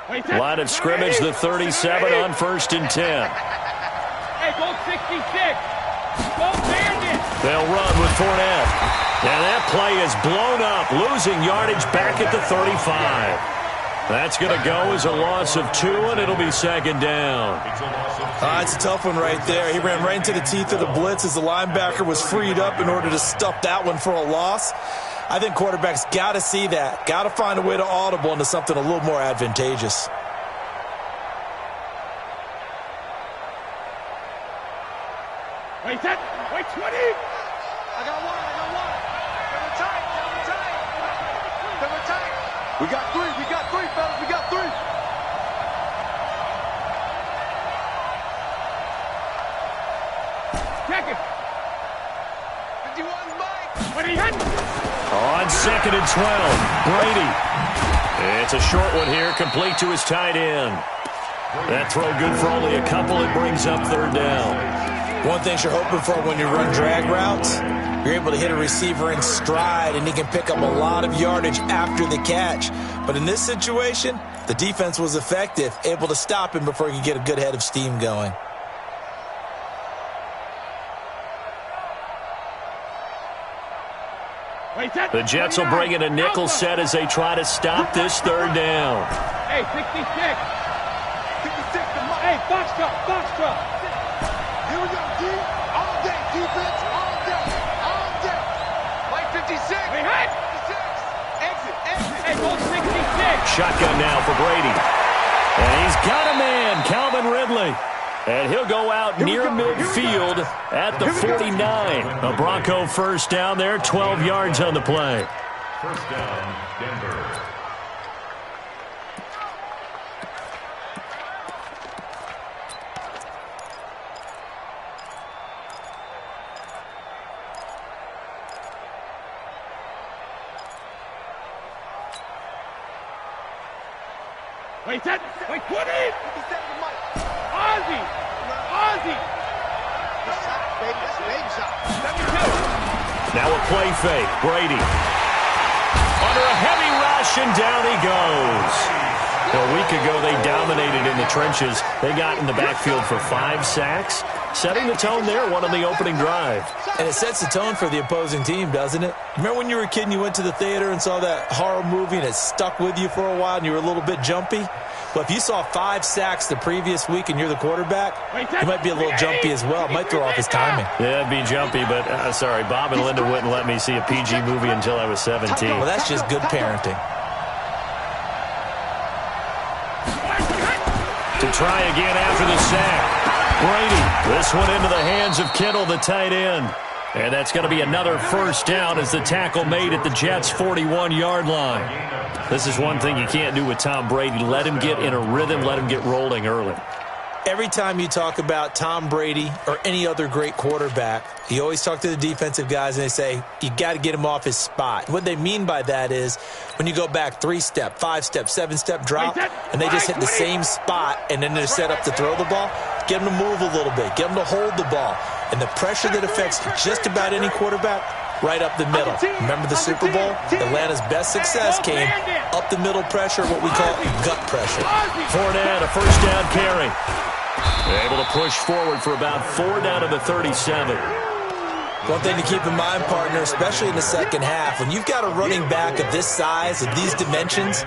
Line of scrimmage, the 37 on 1st and 10. Hey, go 66. Go Bandit. They'll run with Fournette. And that play is blown up, losing yardage back at the 35. That's going to go as a loss of 2, and it'll be 2nd down. It's a tough one right there. He ran right into the teeth of the blitz as the linebacker was freed up in order to stuff that one for a loss. I think quarterbacks got to see that. Got to find a way to audible into something a little more advantageous. Wait, 20. I got one. Double tight. We got three, fellas. We got 3. Check it. 51 Mike. What are you hitting? On 2nd and 12, Brady. It's a short one here, complete to his tight end. That throw good for only a couple. It brings up 3rd down. One thing you're hoping for when you run drag routes, you're able to hit a receiver in stride, and he can pick up a lot of yardage after the catch. But in this situation, the defense was effective, able to stop him before he could get a good head of steam going. The Jets will bring in a nickel set as they try to stop this 3rd down. Hey, 66. 66 to Mike. Hey, Foxtrot. Here we go, D. All day, defense, all day. Mike 56. Hey, hit. 56. Exit. Hey, go 66. Shotgun now for Brady. And he's got a man, Calvin Ridley. And he'll go out near midfield at the 49. A Bronco 1st down there, 12 yards on the play. 1st down, Denver. Wait, 20. Ozzy. Now a play fake. Brady. Under a heavy rush, and down he goes. A week ago, they dominated in the trenches. They got in the backfield for 5 sacks, setting the tone there, one on the opening drive. And it sets the tone for the opposing team, doesn't it? Remember when you were a kid and you went to the theater and saw that horror movie and it stuck with you for a while and you were a little bit jumpy? Well, if you saw 5 sacks the previous week and you're the quarterback, you might be a little jumpy as well. It might throw off his timing. Yeah, it'd be jumpy, but sorry, Bob and Linda wouldn't let me see a PG movie until I was 17. Well, that's just good parenting. To try again after the sack. Brady, this one into the hands of Kittle, the tight end. And that's going to be another 1st down as the tackle made at the Jets' 41-yard line. This is one thing you can't do with Tom Brady. Let him get in a rhythm, let him get rolling early. Every time you talk about Tom Brady or any other great quarterback, you always talk to the defensive guys and they say, you got to get him off his spot. What they mean by that is when you go back 3-step, 5-step, 7-step drop, and they just hit the same spot and then they're set up to throw the ball, get them to move a little bit, get them to hold the ball. And the pressure that affects just about any quarterback, right up the middle. Remember the Super Bowl? Atlanta's best success came up the middle pressure, what we call gut pressure. Fournette, a 1st down carry. Able to push forward for about 4 down to the 37. One thing to keep in mind, partner, especially in the second half, when you've got a running back of this size, of these dimensions,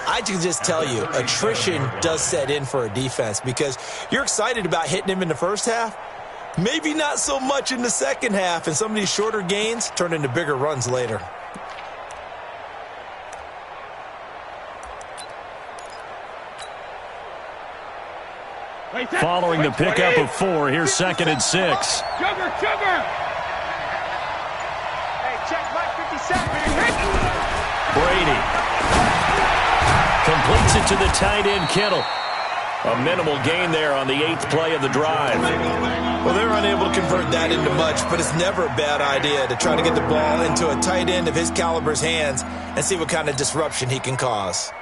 I can just tell you, attrition does set in for a defense because you're excited about hitting him in the first half. Maybe not so much in the second half, and some of these shorter gains turn into bigger runs later. Following the pickup of 4, here's 2nd and 6. Sugar. Hey, check Mike 57. Brady completes it to the tight end, Kittle. A minimal gain there on the 8th play of the drive. Well, they're unable to convert that into much, but it's never a bad idea to try to get the ball into a tight end of his caliber's hands and see what kind of disruption he can cause.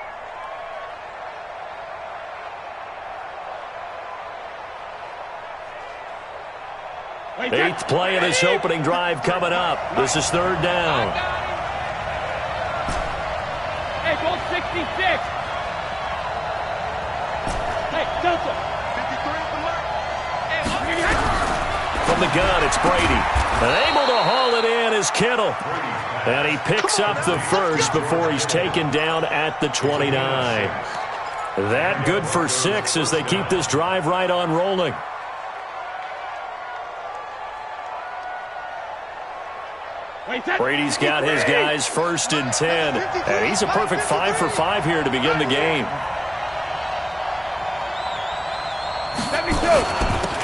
Eighth play of this opening drive coming up. This is 3rd down. Hey, go 66. Delta. 53 at the mark. From the gun, it's Brady. Able to haul it in is Kittle. And he picks up the first before he's taken down at the 29. That good for 6 as they keep this drive right on rolling. Brady's got his guys 1st and 10. And he's a perfect 5 for 5 here to begin the game. 72.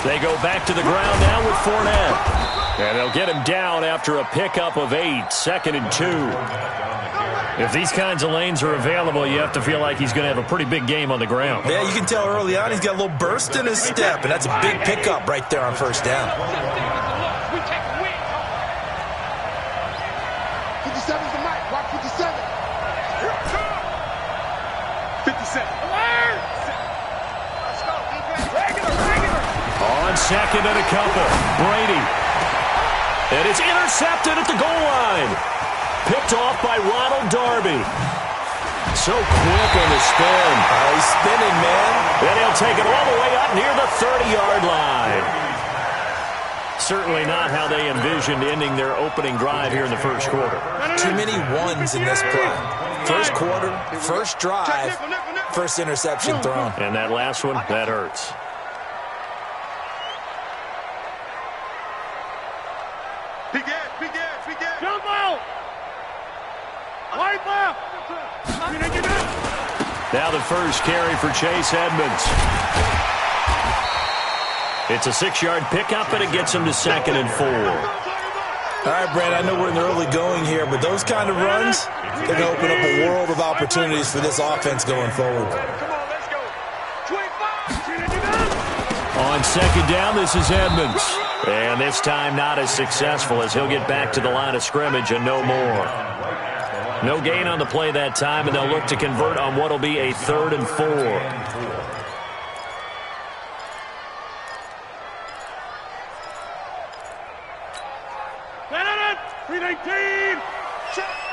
They go back to the ground now with Fournette. And they'll get him down after a pickup of 8, 2nd and 2. If these kinds of lanes are available, you have to feel like he's going to have a pretty big game on the ground. Yeah, you can tell early on he's got a little burst in his step, and that's a big pickup right there on 1st down. 57 is the mic. Watch 57. 57. Let's go, defense. Regular. On 2nd and a couple, Brady. And it's intercepted at the goal line. Picked off by Ronald Darby. So quick on the spin. He's spinning, man. And he'll take it all the way up near the 30-yard line. Certainly not how they envisioned ending their opening drive here in the first quarter. Too many ones in this play. First quarter, first drive, first interception thrown. And that last one, that hurts. Jump out. Wide left. Now the first carry for Chase Edmonds. It's a 6-yard pickup, and it gets him to 2nd and 4. All right, Brad, I know we're in the early going here, but those kind of runs, they're going to open up a world of opportunities for this offense going forward. Come on, let's go. 25. On 2nd down, this is Edmonds. And this time not as successful as he'll get back to the line of scrimmage and no more. No gain on the play that time, and they'll look to convert on what will be a 3rd and 4. 319.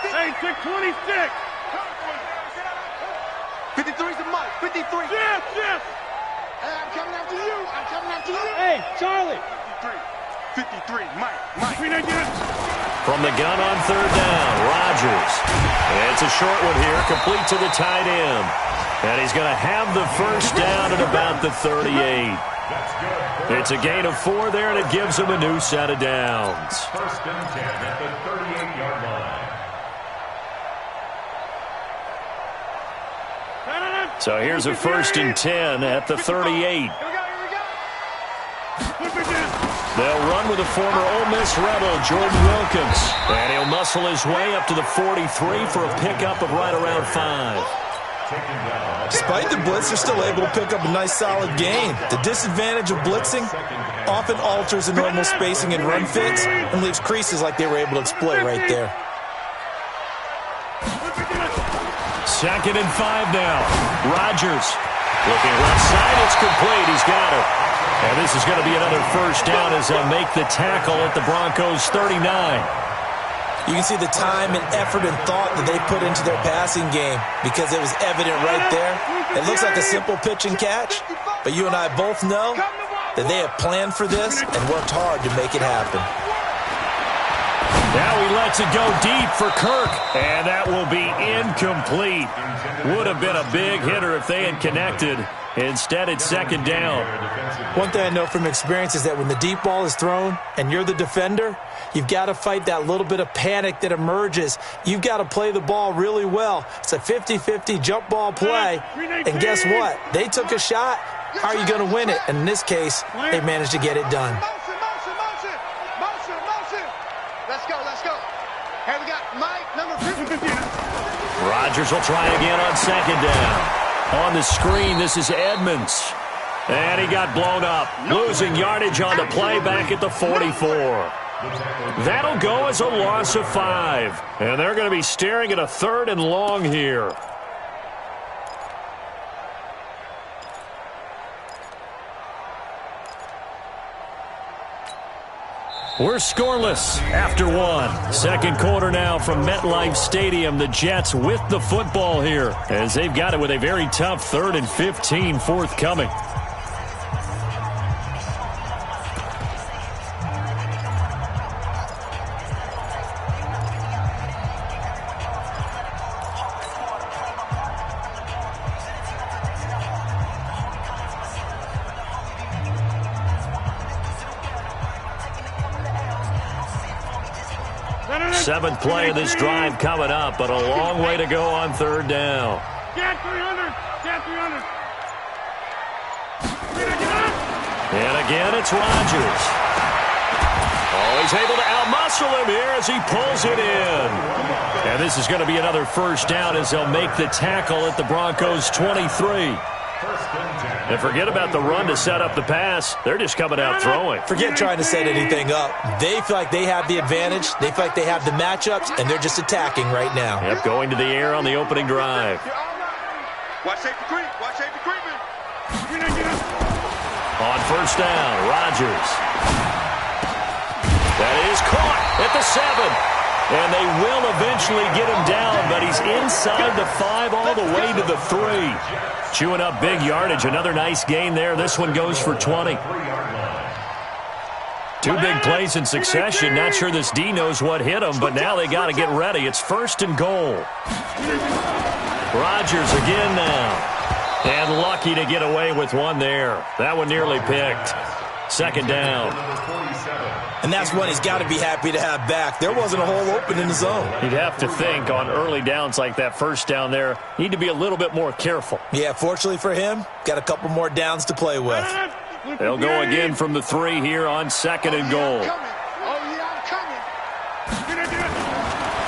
Hey, 626. 53's the mic. 53. Yes. Hey, I'm coming after you. I'm coming after you. Hey, Charlie. 53. Mike. 319. From the gun on 3rd down, Rodgers. It's a short one here, complete to the tight end. And he's going to have the first down at about the 38. It's a gain of 4 there, and it gives him a new set of downs. 1st and 10 at the 38-yard line. So here's a 1st and 10 at the 38. Here we go. They'll run with the former Ole Miss Rebel, Jordan Wilkins. And he'll muscle his way up to the 43 for a pickup of right around 5. Despite the blitz, they're still able to pick up a nice, solid gain. The disadvantage of blitzing often alters the normal spacing and run fits and leaves creases like they were able to exploit right there. 2nd and 5 now. Rodgers looking left side. It's complete. He's got it. And this is going to be another first down as they'll make the tackle at the Broncos' 39. You can see the time and effort and thought that they put into their passing game because it was evident right there. It looks like a simple pitch and catch, but you and I both know that they have planned for this and worked hard to make it happen. Now he lets it go deep for Kirk, and that will be incomplete. Would have been a big hitter if they had connected. Instead, it's 2nd down. One thing I know from experience is that when the deep ball is thrown and you're the defender, you've got to fight that little bit of panic that emerges. You've got to play the ball really well. It's a 50-50 jump ball play, and guess what? They took a shot. How are you going to win it? And in this case, they managed to get it done. Motion. Let's go. Here we got Mike, number 50. Rodgers will try again on 2nd down. On the screen, this is Edmonds. And he got blown up, losing yardage on the play back at the 44. That'll go as a loss of 5. And they're going to be staring at a 3rd and long here. We're scoreless after 1. 2nd quarter now from MetLife Stadium. The Jets with the football here as they've got it with a very tough 3rd and 15 forthcoming. 7th play of this drive coming up, but a long way to go on 3rd down. Get 300. Get 300. And again, it's Rodgers. Oh, he's able to outmuscle him here as he pulls it in. And this is going to be another 1st down as they'll make the tackle at the Broncos' 23. And forget about the run to set up the pass. They're just coming out throwing. Forget trying to set anything up. They feel like they have the advantage. They feel like they have the matchups, and they're just attacking right now. Yep, going to the air on the opening drive. Watch safety creep. Watch safety creeping. On 1st down, Rodgers. That is caught at the 7. And they will eventually get him down, but he's inside the 5 all the way to the 3. Chewing up big yardage. Another nice gain there. This one goes for 20. 2 big plays in succession. Not sure this D knows what hit him, but now they got to get ready. It's 1st and goal. Rodgers again now. And lucky to get away with one there. That one nearly picked. 2nd down. And that's one he's got to be happy to have back. There wasn't a hole open in the zone. You'd have to think on early downs like that 1st down there, need to be a little bit more careful. Yeah, fortunately for him, got a couple more downs to play with. They'll go again from the 3 here on 2nd and goal.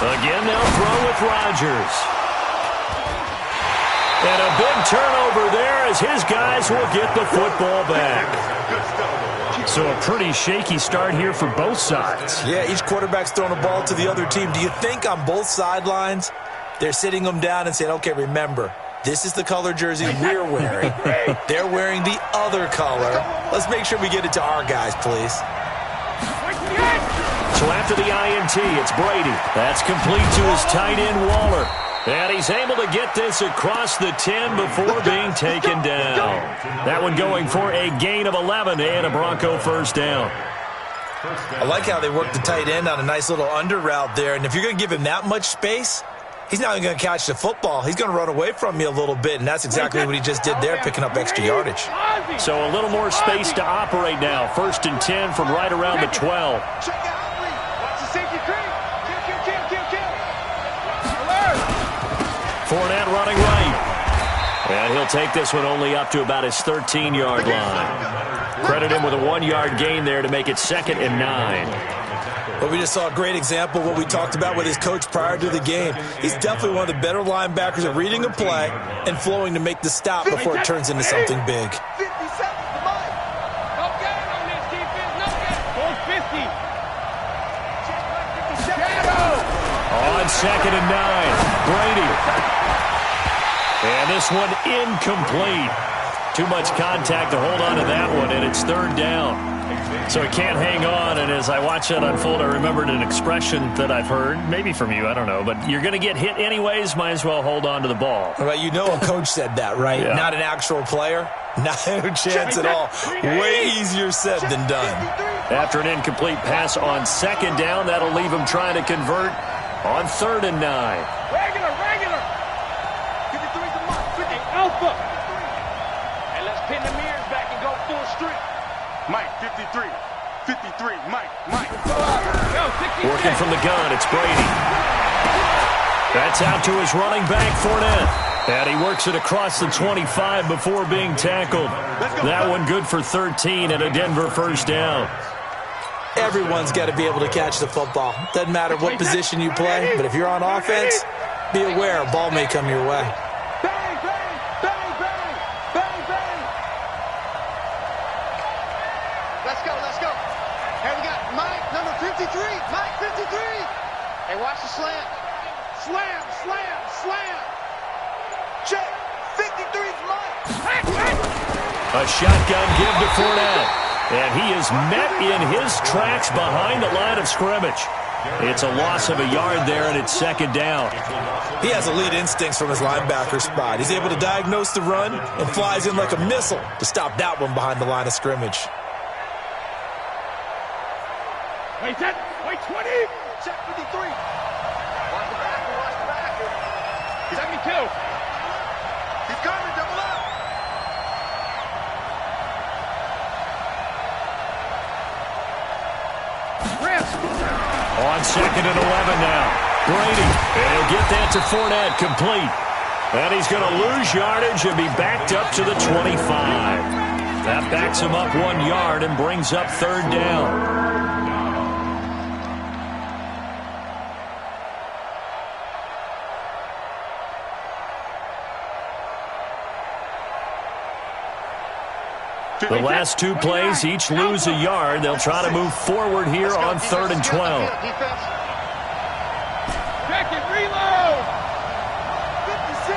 Again, they'll throw with Rodgers. And a big turnover there as his guys will get the football back. So a pretty shaky start here for both sides. Yeah, each quarterback's throwing a ball to the other team. Do you think on both sidelines they're sitting them down and saying, okay, remember, this is the color jersey we're wearing. They're wearing the other color. Let's make sure we get it to our guys, please. So after the INT, it's Brady. That's complete to his tight end, Waller. And he's able to get this across the 10 before being taken down. That one going for a gain of 11 and a Bronco 1st down. I like how they work the tight end on a nice little under route there. And if you're going to give him that much space, he's not even going to catch the football. He's going to run away from you a little bit, and that's exactly what he just did there, picking up extra yardage. So a little more space to operate now. 1st and 10 from right around the 12. Fournette running right. And he'll take this one only up to about his 13-yard line. Credit him with a 1-yard gain there to make it 2nd and 9. Well, we just saw a great example of what we talked about with his coach prior to the game. He's definitely one of the better linebackers at reading a play and flowing to make the stop before it turns into something big. On 2nd and 9, Brady. And this one incomplete. Too much contact to hold on to that one, and it's 3rd down. So he can't hang on, and as I watch that unfold, I remembered an expression that I've heard, maybe from you, I don't know, but you're going to get hit anyways, might as well hold on to the ball. Well, you know a coach said that, right? Yeah. Not an actual player. No chance at all. Way easier said than done. After an incomplete pass on 2nd down, that'll leave him trying to convert on 3rd and 9. Regular. 53's the mark. 50 alpha. And let's pin the mirrors back and go full street. Mike, 53. 53, Mike. Working from the gun, it's Brady. That's out to his running back, Fournette. And he works it across the 25 before being tackled. That one good for 13 and a Denver 1st down. Everyone's got to be able to catch the football. Doesn't matter what position you play, but if you're on offense, be aware a ball may come your way. Bang, bang, bang, bang, bang, bang. Let's go. Hey, we got Mike, number 53. Mike, 53. Hey, watch the slam. Slam. Check. 53's Mike. A shotgun give to Fournette. And he is met in his tracks behind the line of scrimmage. It's a loss of a yard there, and it's 2nd down. He has elite instincts from his linebacker spot. He's able to diagnose the run and flies in like a missile to stop that one behind the line of scrimmage. Wait, 20. Check 53. Watch the backer. 72. He's coming, double up. On 2nd and 11 now. Brady, and he'll get that to Fournette, complete. And he's going to lose yardage and be backed up to the 25. That backs him up 1 yard and brings up 3rd down. The last 2 plays, each lose a yard. They'll try to move forward here on 3rd and 12. Check it, reload! 56!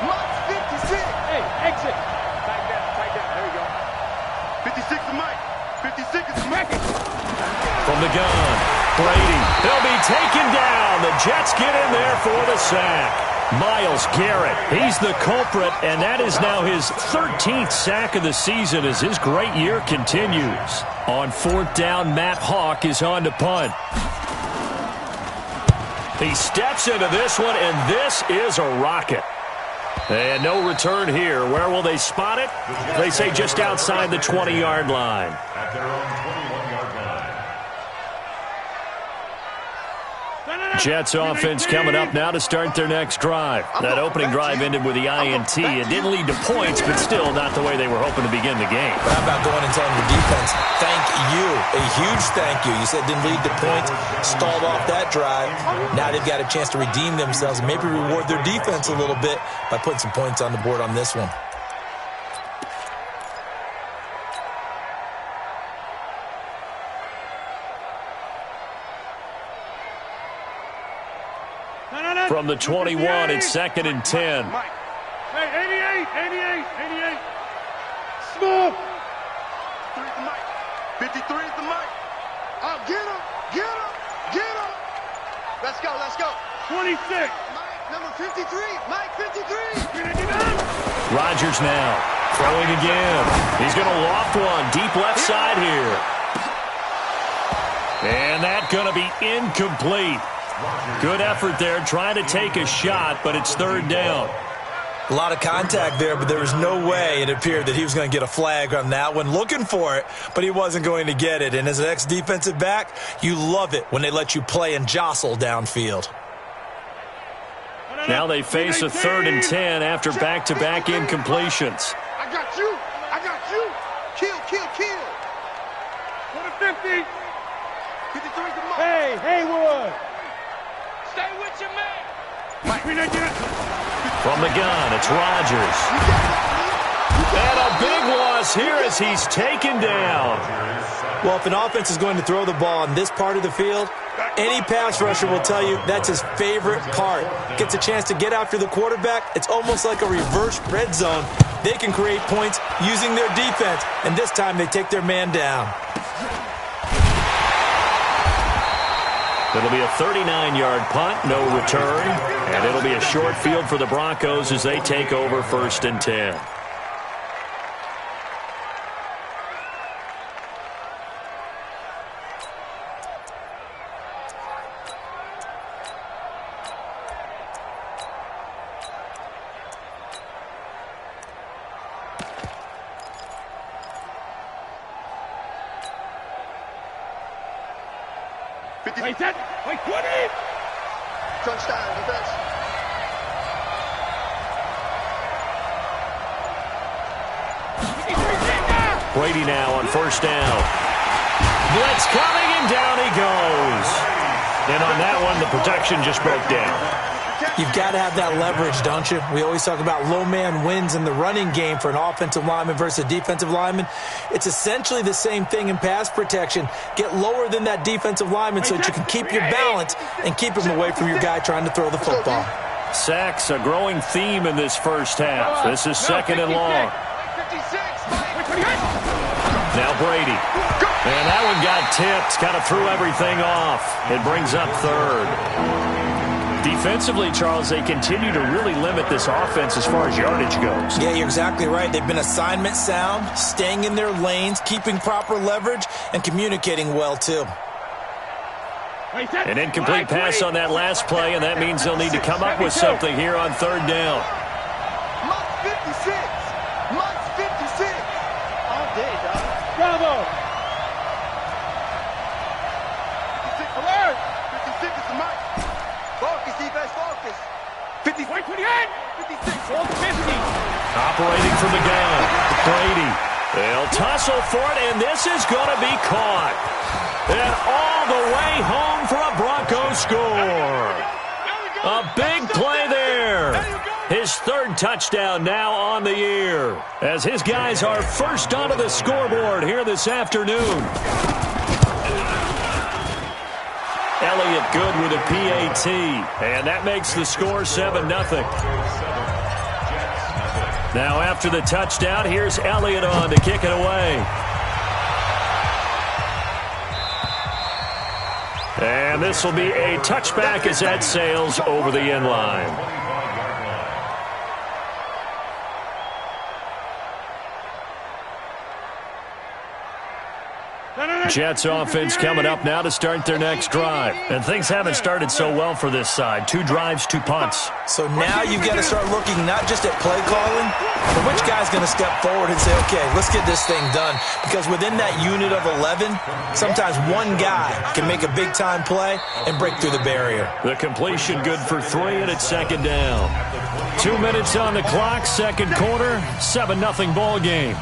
Mike's 56! Hey, exit! Tight down, there you go. 56 to Mike. 56 is Mike. From the gun, Brady. They'll be taken down. The Jets get in there for the sack. Myles Garrett, he's the culprit, and that is now his 13th sack of the season as his great year continues. On 4th down, Matt Hawk is on to punt. He steps into this one, and this is a rocket. And no return here. Where will they spot it? They say just outside the 20-yard line. At their own 21-yard line. Jets offense coming up now to start their next drive. That opening drive ended with the INT. It didn't lead to points, but still not the way they were hoping to begin the game. How about going and telling your defense, thank you, a huge thank you. You said didn't lead to points, stalled off that drive. Now they've got a chance to redeem themselves and maybe reward their defense a little bit by putting some points on the board on this one. From the 21, it's 2nd and 10. Hey, 88. Small. 3 to Mike. 53 to Mike. Oh, get him. Let's go. 26. Mike, number 53. Mike, 53. Rodgers now throwing again. He's going to loft one deep left side here. And that's going to be incomplete. Good effort there, trying to take a shot, but it's 3rd down. A lot of contact there, but there was no way it appeared that he was going to get a flag on that one. Looking for it, but he wasn't going to get it. And as an ex-defensive back, you love it when they let you play and jostle downfield. Now they face a 3rd and 10 after back-to-back incompletions. I got you. Kill. For the 50. 53 to Mike. Hey, Haywood. Stay with your man. Mike. From the gun, it's Rodgers. And a big loss here as he's taken down. Well, if an offense is going to throw the ball in this part of the field, any pass rusher will tell you that's his favorite part. Gets a chance to get after the quarterback. It's almost like a reverse red zone. They can create points using their defense, and this time they take their man down. It'll be a 39-yard punt, no return, and it'll be a short field for the Broncos as they take over 1st and 10. Wait, 20. Touchdown, defense. Brady now on 1st down. Blitz coming, and down he goes. And on that one, the protection just broke down. You've got to have that leverage, don't you? We always talk about low man wins in the running game for an offensive lineman versus a defensive lineman. It's essentially the same thing in pass protection. Get lower than that defensive lineman so that you can keep your balance and keep him away from your guy trying to throw the football. Sacks, a growing theme in this first half. This is 2nd and long. Now Brady. And that one got tipped, kind of threw everything off. It brings up 3rd. Defensively, Charles, they continue to really limit this offense as far as yardage goes. Yeah, you're exactly right. They've been assignment sound, staying in their lanes, keeping proper leverage, and communicating well, too. An incomplete pass on that last play, and that means they'll need to come up with something here on 3rd down. Mike's 56. Mike's 56. All day, dog. Bravo. 56 alert. 50, 28, 56, all 50. Operating from the gun, Brady. They'll tussle for it, and this is going to be caught. And all the way home for a Broncos score. A big play there. His third touchdown now on the year, as his guys are first onto the scoreboard here this afternoon. Elliott good with a PAT, and that makes the score 7-0. Now after the touchdown, here's Elliott on to kick it away. And this will be a touchback as that sails over the end line. Jets offense coming up now to start their next drive. And things haven't started so well for this side. 2 drives, 2 punts. So now you've got to start looking not just at play calling, but which guy's going to step forward and say, okay, let's get this thing done. Because within that unit of 11, sometimes one guy can make a big-time play and break through the barrier. The completion good for 3, and it's second down. 2 minutes on the clock, second quarter, 7-0 ball game.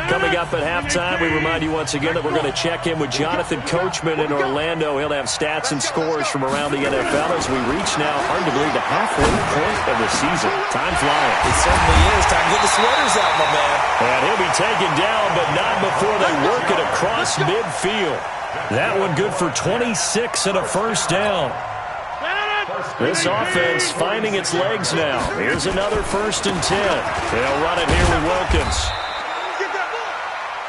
Coming up at halftime, we remind you once again that we're going to check in with Jonathan Coachman in Orlando. He'll have stats and scores from around the NFL as we reach now, hard to believe, the halfway point of the season. Time flying. It certainly is. Time to get the sweaters out, my man. And he'll be taken down, but not before they work it across midfield. That one good for 26 and a first down. This offense finding its legs now. Here's another 1st and 10. They'll run it here with Wilkins.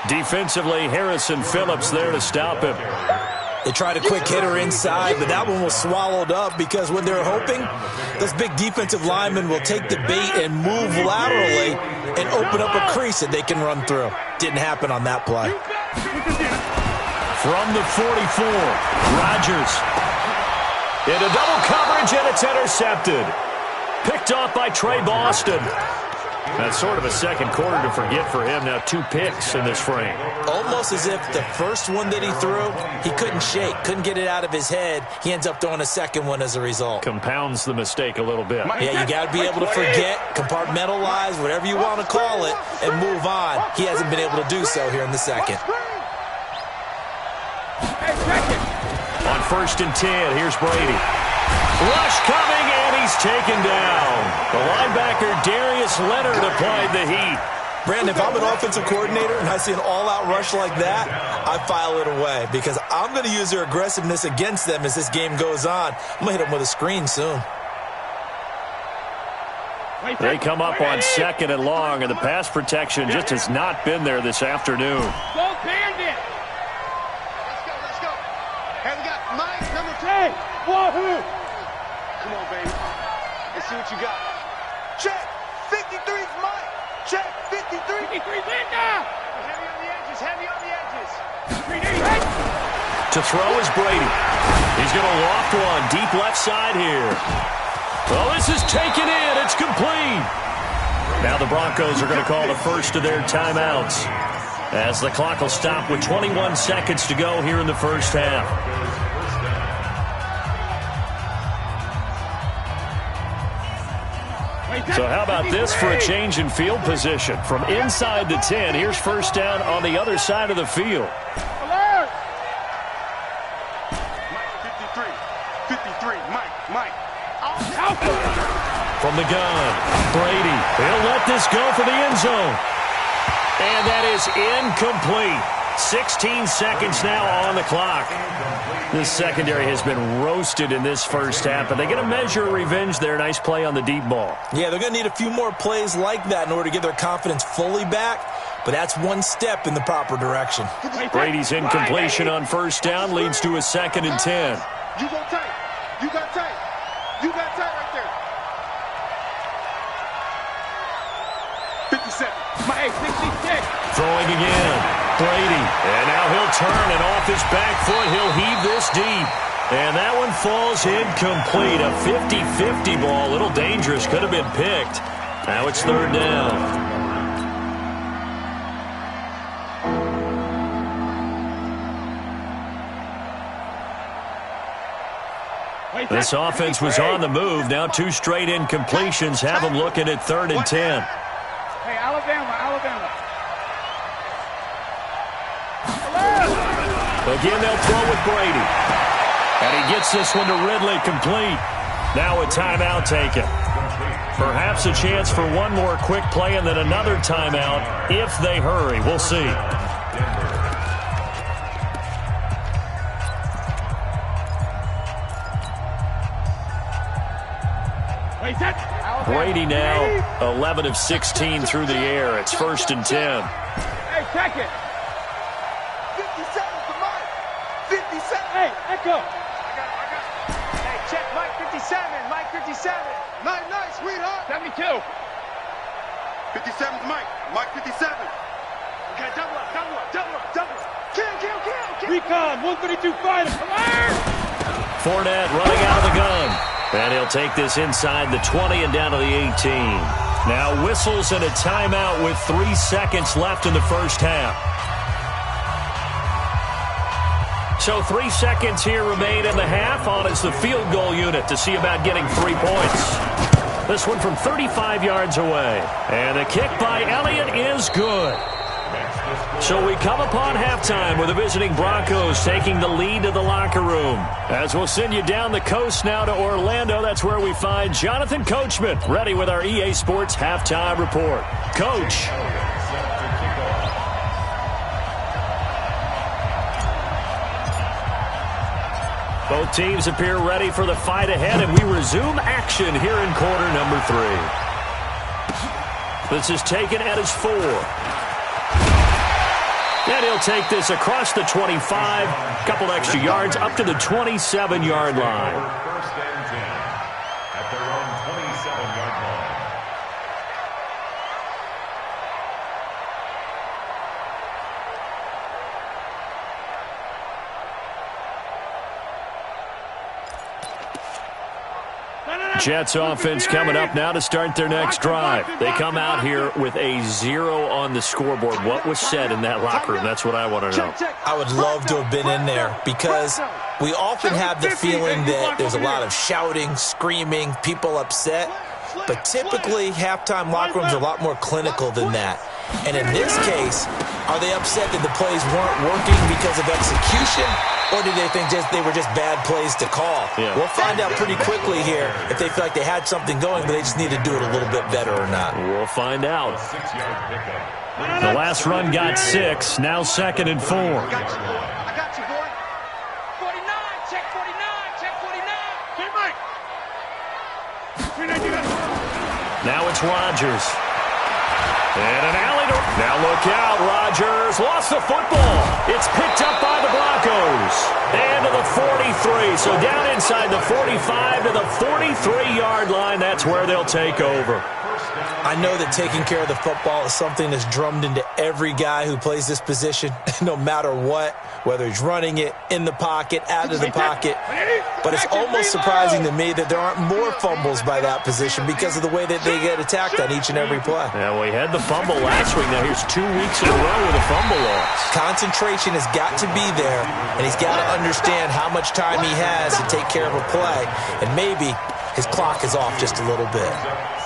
Defensively, Harrison Phillips there to stop him. They tried a quick hitter inside, but that one was swallowed up because when they're hoping, those big defensive linemen will take the bait and move laterally and open up a crease that they can run through. Didn't happen on that play. From the 44, Rodgers. Into double coverage, and it's intercepted. Picked off by Trey Boston. That's sort of a second quarter to forget for him. Now 2 picks in this frame. Almost as if the first one that he threw, he couldn't shake, couldn't get it out of his head. He ends up throwing a second one as a result. Compounds the mistake a little bit. Yeah, you got to be able to forget, compartmentalize, whatever you want to call it, and move on. He hasn't been able to do so here in the second. On 1st and 10, here's Brady. Rush coming, and he's taken down. The linebacker, Darius Leonard, applied the heat. Brandon, if I'm an offensive coordinator and I see an all-out rush like that, I file it away because I'm going to use their aggressiveness against them as this game goes on. I'm going to hit them with a screen soon. They come up on 2nd and long, and the pass protection just has not been there this afternoon. Go Bandit! Let's go. Hey, we got Mike, number 10. Wahoo! Come on, baby. Let's see what you got. Check. 53's Mike. Check. 53. 53 Linda! Heavy on the edges. Heavy on the edges. 388. To throw is Brady. He's going to loft one deep left side here. Well, this is taken in. It's complete. Now the Broncos are going to call the first of their timeouts as the clock will stop with 21 seconds to go here in the first half. So how about this for a change in field position? From inside the 10, here's first down on the other side of the field. Alert! Mike, 53. Mike. From the gun, Brady. He'll let this go for the end zone. And that is incomplete. 16 seconds now on the clock. This secondary has been roasted in this first half, but they get a measure of revenge there. Nice play on the deep ball. Yeah, they're going to need a few more plays like that in order to get their confidence fully back, but that's one step in the proper direction. Brady's incompletion on first down leads to a 2nd and 10. You go tight. You got tight. You got tight right there. 57. Mike, 66. Throwing again. Brady. And now he'll turn, and off his back foot, he'll heave this deep. And that one falls incomplete. A 50-50 ball. A little dangerous. Could have been picked. Now it's 3rd down. This offense was on the move. Now 2 straight incompletions have them looking at 3rd and 10. Hey, Alabama. Again, they'll throw with Brady. And he gets this one to Ridley complete. Now a timeout taken. Perhaps a chance for one more quick play and then another timeout if they hurry. We'll see. Brady now 11 of 16 through the air. It's 1st and 10. Hey, check it. 57 to Mike. 57. Hey, echo. I got it. Hey, check Mike 57. Mike 57. Nice, sweetheart. 72. 57 to Mike. Mike 57. Okay, double up. Kill. Recon, 132 fighter. Alert! Fournette running out of the gun. And he'll take this inside the 20 and down to the 18. Now whistles and a timeout with 3 seconds left in the first half. So 3 seconds here remain in the half. On is the field goal unit to see about getting 3 points. This one from 35 yards away. And the kick by Elliott is good. So we come upon halftime with the visiting Broncos taking the lead to the locker room. As we'll send you down the coast now to Orlando, that's where we find Jonathan Coachman ready with our EA Sports halftime report. Coach. Both teams appear ready for the fight ahead, and we resume action here in quarter number 3. This is taken at his 4. And he'll take this across the 25, couple extra yards up to the 27-yard line. 1st and 10 at their own 27-yard line. Jets offense coming up now to start their next drive. They come out here with a 0 on the scoreboard. What was said in that locker room? That's what I want to know. I would love to have been in there because we often have the feeling that there's a lot of shouting, screaming, people upset. But typically, halftime locker rooms are a lot more clinical than that. And in this case, are they upset that the plays weren't working because of execution? Or do they think they were just bad plays to call? Yeah. We'll find out pretty quickly here if they feel like they had something going, but they just need to do it a little bit better or not. We'll find out. 6-yard pickup. The last run got 6. Now 2nd and 4. I got you, boy. 49. Check 49. Check 49. Now it's Rodgers. And an alley to... Now look out, Rodgers lost the football. It's picked up by the Broncos. And to the 43. So down inside the 45 to the 43-yard line. That's where they'll take over. I know that taking care of the football is something that's drummed into every guy who plays this position, no matter what, whether he's running it, in the pocket, out of the pocket. But it's almost surprising to me that there aren't more fumbles by that position because of the way that they get attacked on each and every play. Yeah, we had the fumble last week. Now here's 2 weeks in a row with a fumble loss. Concentration has got to be there, and he's got to understand how much time he has to take care of a play, and maybe his clock is off just a little bit.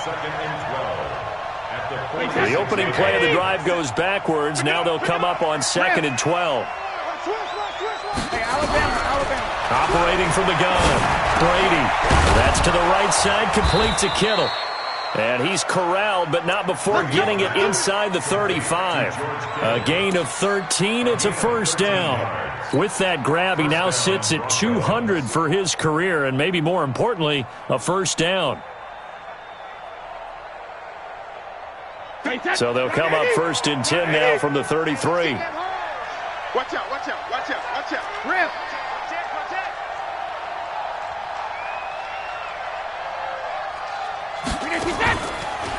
2nd and 12. The opening play of the drive goes backwards. Now they'll come up on 2nd and 12. Hey, Alabama. Operating from the gun, Brady. That's to the right side, complete to Kittle. And he's corralled, but not before getting it inside the 35. A gain of 13. It's a 1st down. With that grab, he now sits at 200 for his career, and maybe more importantly, a 1st down. So they'll come up 1st and 10 now from the 33. Watch out. Rip.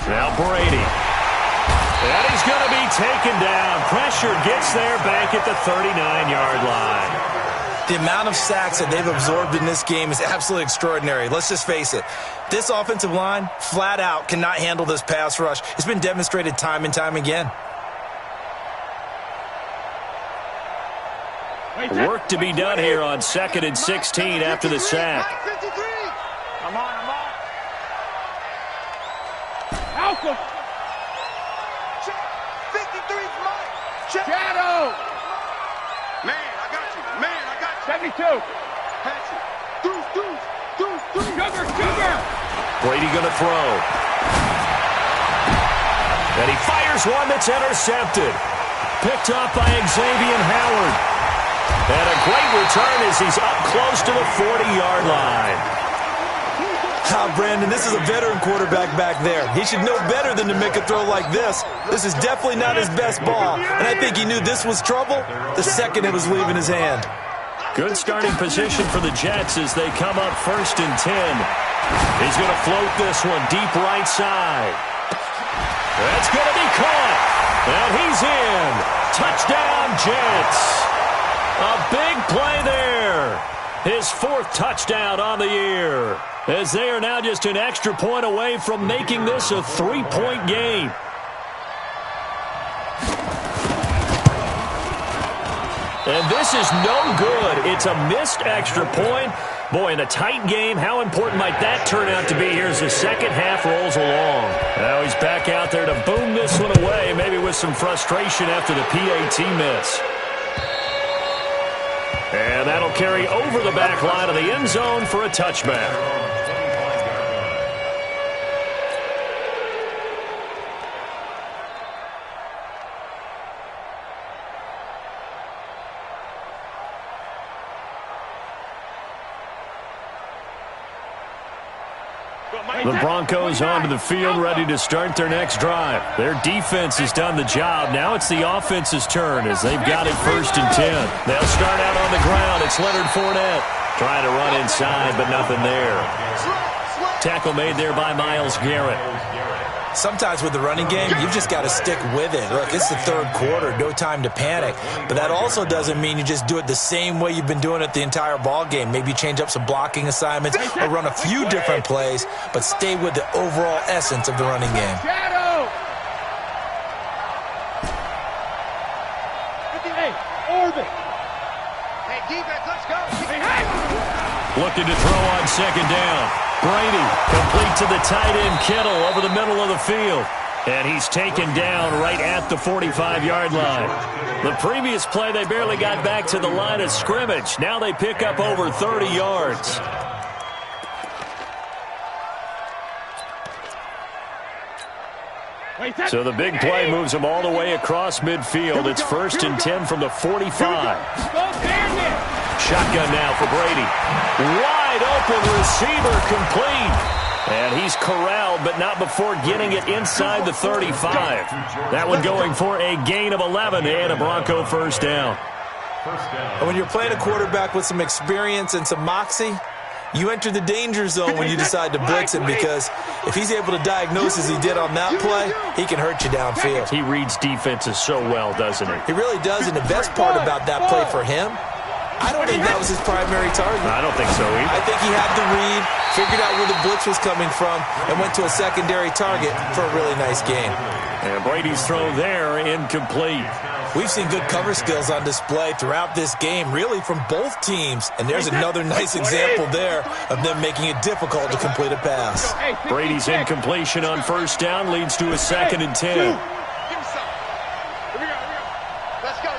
Now Brady. And he's going to be taken down. Pressure gets there back at the 39-yard line. The amount of sacks that they've absorbed in this game is absolutely extraordinary. Let's just face it. This offensive line, flat out, cannot handle this pass rush. It's been demonstrated time and time again. Work to be done here on 2nd and 16 after the sack. Mike 53. I'm on. Alpha. 53's mine. Check. Shadow. Man, I got you. 72. Patch it. Deuce. Sugar. Brady going to throw. And he fires one that's intercepted. Picked off by Xavier Howard. And a great return as he's up close to the 40-yard line. Brandon, this is a veteran quarterback back there. He should know better than to make a throw like this. This is definitely not his best ball. And I think he knew this was trouble the second it was leaving his hand. Good starting position for the Jets as they come up 1st and 10. He's going to float this one deep right side. That's going to be caught. And he's in. Touchdown, Jets. A big play there. His 4th touchdown on the year. As they are now just an extra point away from making this a 3-point game. And this is no good. It's a missed extra point. Boy, in a tight game, how important might that turn out to be here as the second half rolls along? Now he's back out there to boom this one away, maybe with some frustration after the PAT miss. And that'll carry over the back line of the end zone for a touchback. The Broncos onto the field, ready to start their next drive. Their defense has done the job. Now it's the offense's turn as they've got it 1st and 10. They'll start out on the ground. It's Leonard Fournette trying to run inside, but nothing there. Tackle made there by Myles Garrett. Sometimes with the running game, you've just got to stick with it. Look, it's the 3rd quarter, no time to panic. But that also doesn't mean you just do it the same way you've been doing it the entire ball game. Maybe change up some blocking assignments or run a few different plays, but stay with the overall essence of the running game. Shadow. 58. Orbit. Hey, defense, let's go. Hey. Looking to throw on 2nd down. Brady complete to the tight end Kittle over the middle of the field. And he's taken down right at the 45-yard line. The previous play, they barely got back to the line of scrimmage. Now they pick up over 30 yards. So the big play moves them all the way across midfield. It's 1st and 10 from the 45. Shotgun now for Brady. Wide open receiver complete. And he's corralled, but not before getting it inside the 35. That one going for a gain of 11 and a Bronco 1st down. And when you're playing a quarterback with some experience and some moxie, you enter the danger zone when you decide to blitz him, because if he's able to diagnose as he did on that play, he can hurt you downfield. He reads defenses so well, doesn't he? He really does, and the best part about that play for him, I don't think that was his primary target. I don't think so either. I think he had the read, figured out where the blitz was coming from, and went to a secondary target for a really nice game. And Brady's throw there, incomplete. We've seen good cover skills on display throughout this game, really from both teams. And there's another nice example there of them making it difficult to complete a pass. Brady's incompletion on 1st down leads to a 2nd and 10. Give me some. Here we go. Let's go.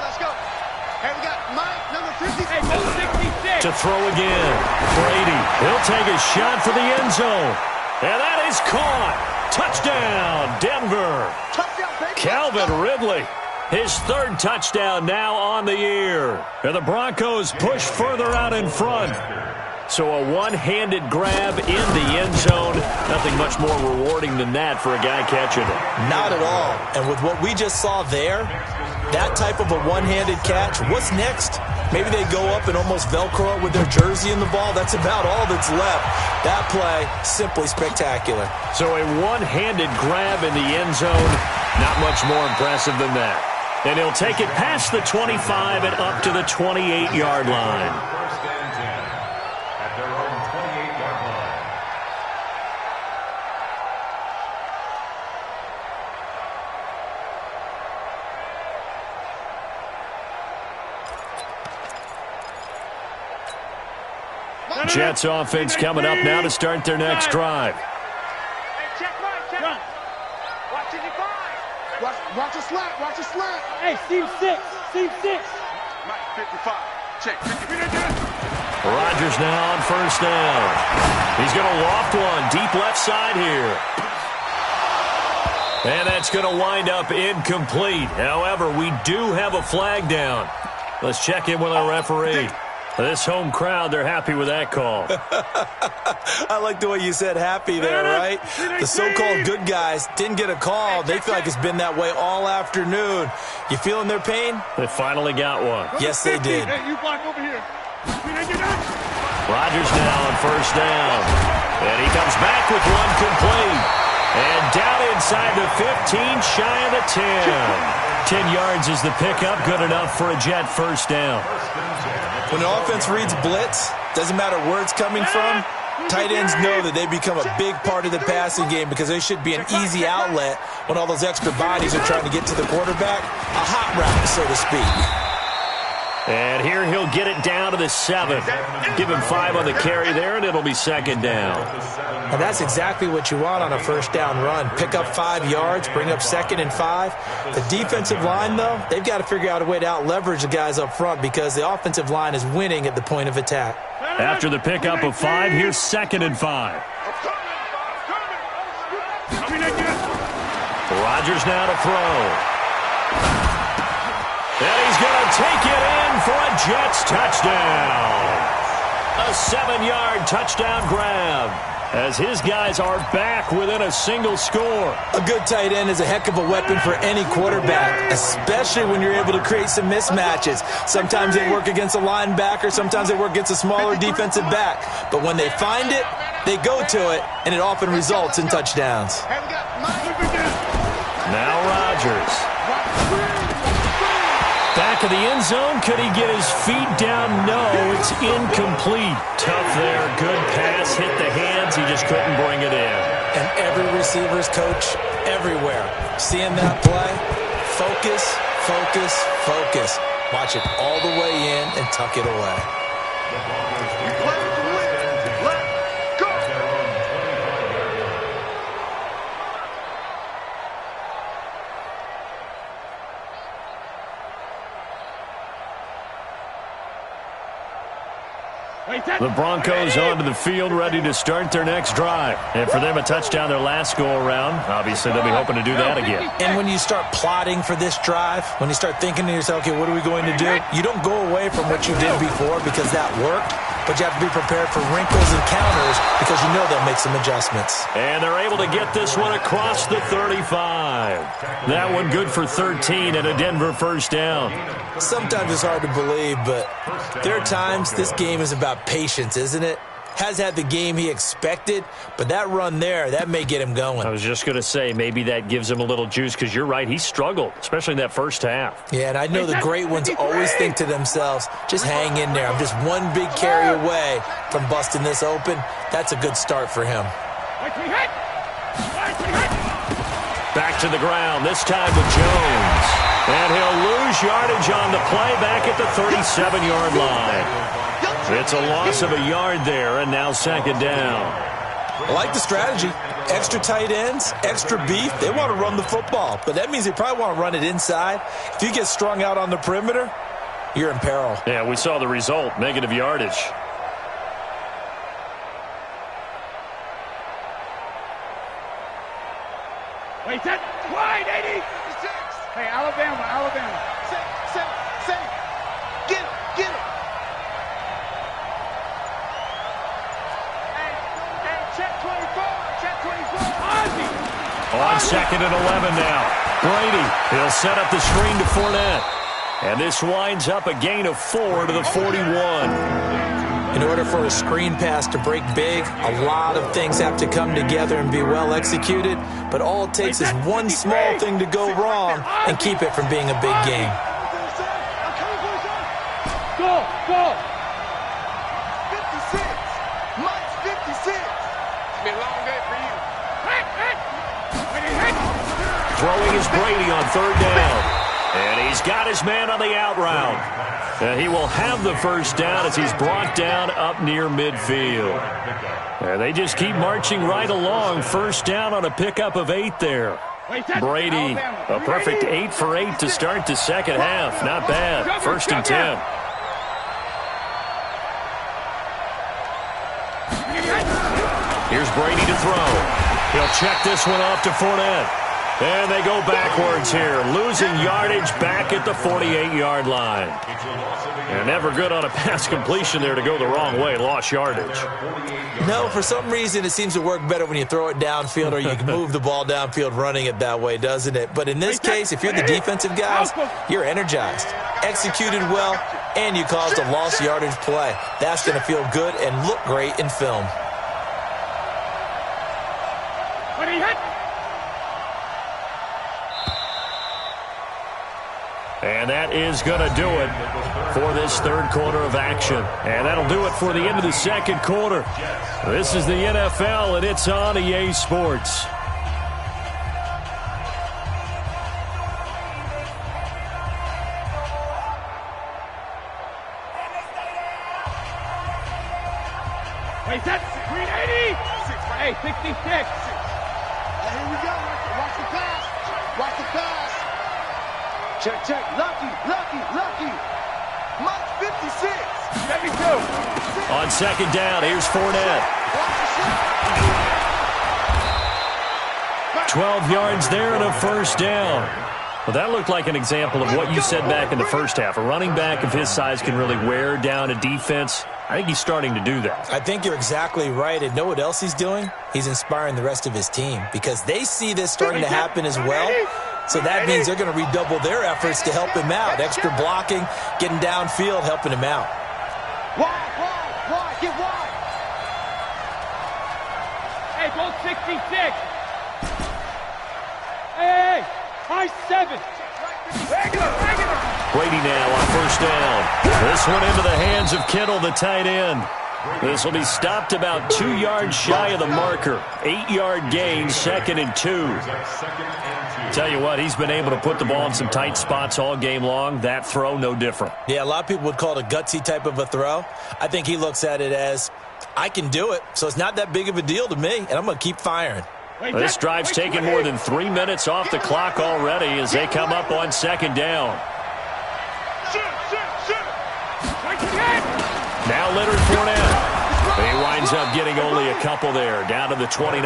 Hey, we got Mike, number 56. To throw again. Brady, he'll take a shot for the end zone. And that is caught. Touchdown, Denver. Calvin Ridley. His 3rd touchdown now on the year. And the Broncos push further out in front. So a one-handed grab in the end zone. Nothing much more rewarding than that for a guy catching it. Not at all. And with what we just saw there, that type of a one-handed catch, what's next? Maybe they go up and almost Velcro it with their jersey in the ball. That's about all that's left. That play, simply spectacular. So a one-handed grab in the end zone, not much more impressive than that. And he'll take it past the 25 and up to the 28-yard line. 1st and 10 at their own 28-yard line. Jets offense coming up now to start their next drive. Hey, check mine, check mine. Watch it, Watch a slant. Watch a slant. Hey, seam 6. Seam 6. Mike, 55. Check, 50. Rodgers now on first down. He's going to loft one deep left side here. And that's going to wind up incomplete. However, we do have a flag down. Let's check in with our referee. This home crowd, they're happy with that call. I like the way you said happy there, right? The so-called good guys didn't get a call. They feel like it's been that way all afternoon. You feeling their pain? They finally got one. Yes, they did. Hey, you block over here. Rodgers now on first down. And he comes back with one complete. And down inside the 15, shy of the 10. 10 yards is the pickup, good enough for a Jet first down. When the offense reads blitz, doesn't matter where it's coming from, tight ends know that they become a big part of the passing game because they should be an easy outlet when all those extra bodies are trying to get to the quarterback. A hot route, so to speak. And here he'll get it down to the 7. Give him 5 on the carry there, and it'll be second down. And that's exactly what you want on a first down run. Pick up 5 yards, bring up 2nd and 5. The defensive line, though, they've got to figure out a way to out-leverage the guys up front because the offensive line is winning at the point of attack. After the pickup of 5, here's 2nd and 5. Rodgers now to throw. And he's going to take it in for a Jets touchdown. A 7-yard touchdown grab as his guys are back within a single score. A good tight end is a heck of a weapon for any quarterback, especially when you're able to create some mismatches. Sometimes they work against a linebacker, sometimes they work against a smaller defensive back. But when they find it, they go to it, and it often results in touchdowns. Now Rodgers. Back of the end zone. Could he get his feet down? No, it's incomplete. Tough there. Good pass. Hit the hands. He just couldn't bring it in. And every receiver's coach everywhere. Seeing that play, focus, focus, focus. Watch it all the way in and tuck it away. The Broncos onto the field, ready to start their next drive. And for them, a touchdown their last go-around. Obviously, they'll be hoping to do that again. And when you start plotting for this drive, when you start thinking to yourself, okay, what are we going to do? You don't go away from what you did before because that worked, but you have to be prepared for wrinkles and counters because you know they'll make some adjustments. And they're able to get this one across the 35. That one good for 13 and a Denver first down. Sometimes it's hard to believe, but there are times this game is about patience, isn't it? Has had the game he expected, but that run there, that may get him going. I was just going to say, maybe that gives him a little juice because you're right, he struggled, especially in that first half. Yeah, and I know the great ones always think to themselves, just hang in there. I'm just one big carry away from busting this open. That's a good start for him. Back to the ground, this time with Jones. And he'll lose yardage on the play back at the 37-yard line. It's a loss of a yard there, and now second down. I like the strategy. Extra tight ends, extra beef. They want to run the football, but that means they probably want to run it inside. If you get strung out on the perimeter, you're in peril. Yeah, we saw the result, negative yardage. Wait, that wide, 80. Hey, Alabama. Safe. Get it. Hey, check 24. On second and 11 now. Brady, he'll set up the screen to Fournette. And this winds up a gain of 4 to the 41. In order for a screen pass to break big, a lot of things have to come together and be well executed, but all it takes is one small thing to go wrong and keep it from being a big game. Go! 56. Mike's 56. It's been a long day for you. Throwing is Brady on third down. And he's got his man on the out route. He will have the first down as he's brought down up near midfield. And they just keep marching right along. First down on a pickup of 8 there. Brady, a perfect 8 for 8 to start the second half. Not bad. First and 10. Here's Brady to throw. He'll check this one off to Fournette. And they go backwards here, losing yardage back at the 48-yard line. And never good on a pass completion there to go the wrong way. Lost yardage. No, for some reason it seems to work better when you throw it downfield or you can move the ball downfield running it that way, doesn't it? But in this case, if you're the defensive guys, you're energized, executed well, and you caused a lost yardage play. That's going to feel good and look great in film. And that is going to do it for this third quarter of action. And that'll do it for the end of the second quarter. This is the NFL, and it's on EA Sports. Wait, that's 380. Hey, 66. Here we go. Watch the pass. Watch the pass. Check, check. Lucky, lucky, lucky. Mike 56. 72. On second down, here's Fournette. 12 yards there and a first down. Well, that looked like an example of what you said back in the first half. A running back of his size can really wear down a defense. I think he's starting to do that. I think you're exactly right. And know what else he's doing? He's inspiring the rest of his team because they see this starting to happen as well. So that means they're going to redouble their efforts to help him out. Extra blocking, getting downfield, helping him out. Wide, get wide. Hey, go 66. Hey, high 7. Regular. Brady now on first down. This one into the hands of Kittle, the tight end. This will be stopped about 2 yards shy of the marker. 8-yard gain, 2nd and 2. Tell you what, he's been able to put the ball in some tight spots all game long. That throw, no different. Yeah, a lot of people would call it a gutsy type of a throw. I think he looks at it as, I can do it, so it's not that big of a deal to me, and I'm going to keep firing. This drive's taken more than 3 minutes off the clock already as they come up on second down. Now Leonard Fournette. He winds up getting only a couple there, down to the 29.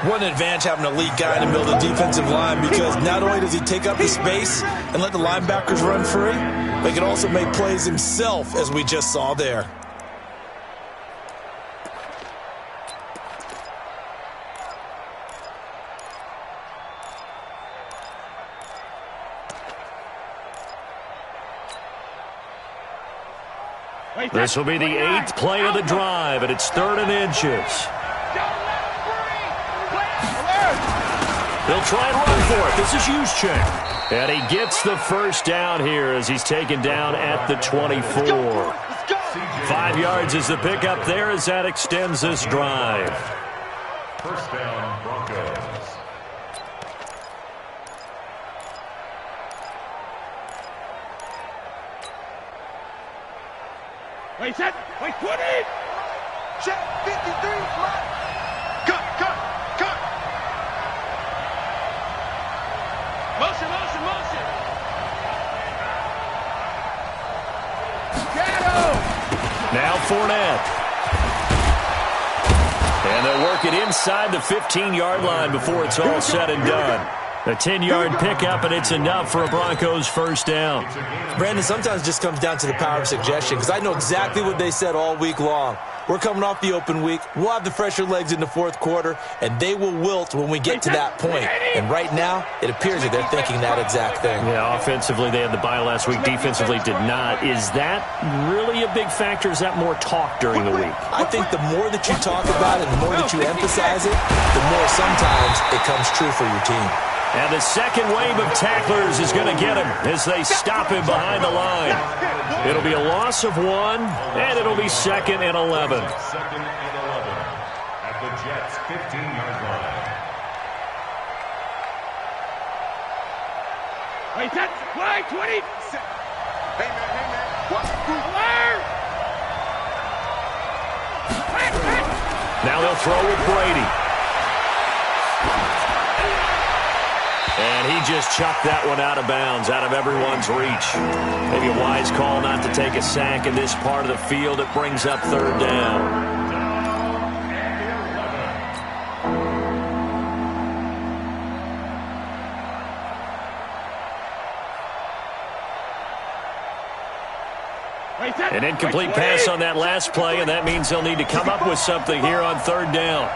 What an advantage having an elite guy in the middle of the defensive line because not only does he take up the space and let the linebackers run free, but he can also make plays himself, as we just saw there. This will be the 8th play of the drive, and it's 3rd and inches. They'll try and run for it. This is Juszczyk. And he gets the first down here as he's taken down at the 24. 5 yards is the pickup there as that extends this drive. First down, Broncos. Wait, set. Wait, 20. Check, 53. Mike. Cut. Motion. Shadow. Now Fournette. And they'll work it inside the 15-yard line before it's all said and done. A 10-yard pickup, and it's enough for a Broncos first down. Brandon, sometimes it just comes down to the power of suggestion because I know exactly what they said all week long. We're coming off the open week. We'll have the fresher legs in the fourth quarter, and they will wilt when we get to that point. And right now, it appears that they're thinking that exact thing. Yeah, offensively, they had the bye last week. Defensively, did not. Is that really a big factor? Is that more talk during the week? I think the more that you talk about it, the more that you emphasize it, the more sometimes it comes true for your team. And the second wave of tacklers is going to get him as they stop him behind the line. It'll be a loss of 1, and it'll be 2nd and 11. 2nd and 11 at the Jets' 15-yard line. Wait, set. Wide, 20. Hey, man. Watch the group. Now they'll throw with Brady. And he just chucked that one out of bounds, out of everyone's reach. Maybe a wise call not to take a sack in this part of the field. It brings up third down. An incomplete pass on that last play, and that means they'll need to come up with something here on third down.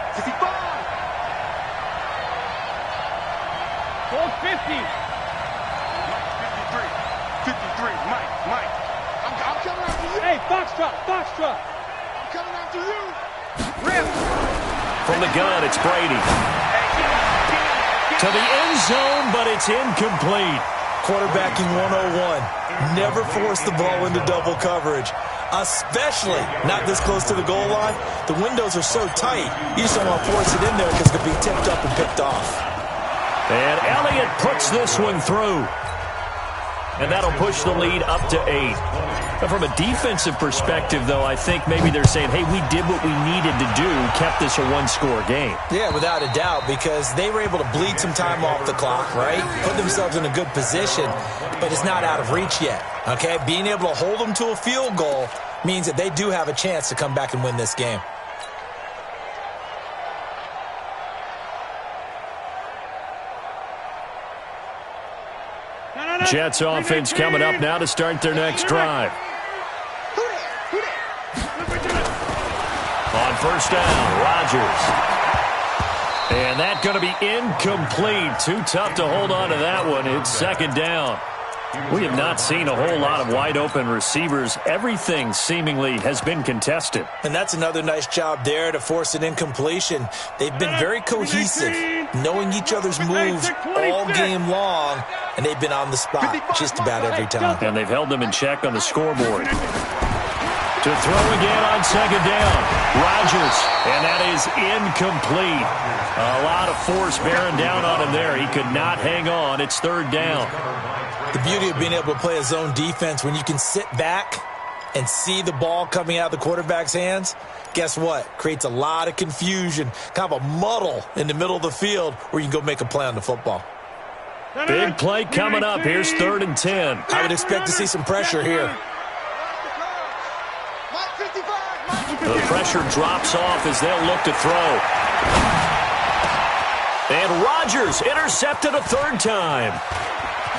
50. 53, Mike. I'm coming after you. Hey, Foxtrot. I'm coming after you. Rip. From the gun, it's Brady. To the end zone, but it's incomplete. Quarterbacking 101. Never force the ball into double coverage, especially not this close to the goal line. The windows are so tight, you just don't want to force it in there because it could be tipped up and picked off. And Elliott puts this one through. And that'll push the lead up to 8. But from a defensive perspective, though, I think maybe they're saying, hey, we did what we needed to do, kept this a one-score game. Yeah, without a doubt, because they were able to bleed some time off the clock, right? Put themselves in a good position, but it's not out of reach yet, okay? Being able to hold them to a field goal means that they do have a chance to come back and win this game. Jets offense coming up now to start their next drive. On first down, Rodgers. And that's going to be incomplete. Too tough to hold on to that one. It's second down. We have not seen a whole lot of wide-open receivers. Everything seemingly has been contested. And that's another nice job there to force an incompletion. They've been very cohesive, knowing each other's moves all game long, and they've been on the spot just about every time. And they've held them in check on the scoreboard. To throw again on second down. Rodgers, and that is incomplete. A lot of force bearing down on him there. He could not hang on. It's third down. The beauty of being able to play a zone defense, when you can sit back and see the ball coming out of the quarterback's hands, guess what? Creates a lot of confusion, kind of a muddle in the middle of the field where you can go make a play on the football. Big play coming up. Here's 3rd and 10. I would expect to see some pressure here. The pressure drops off as they'll look to throw. And Rodgers intercepted a third time.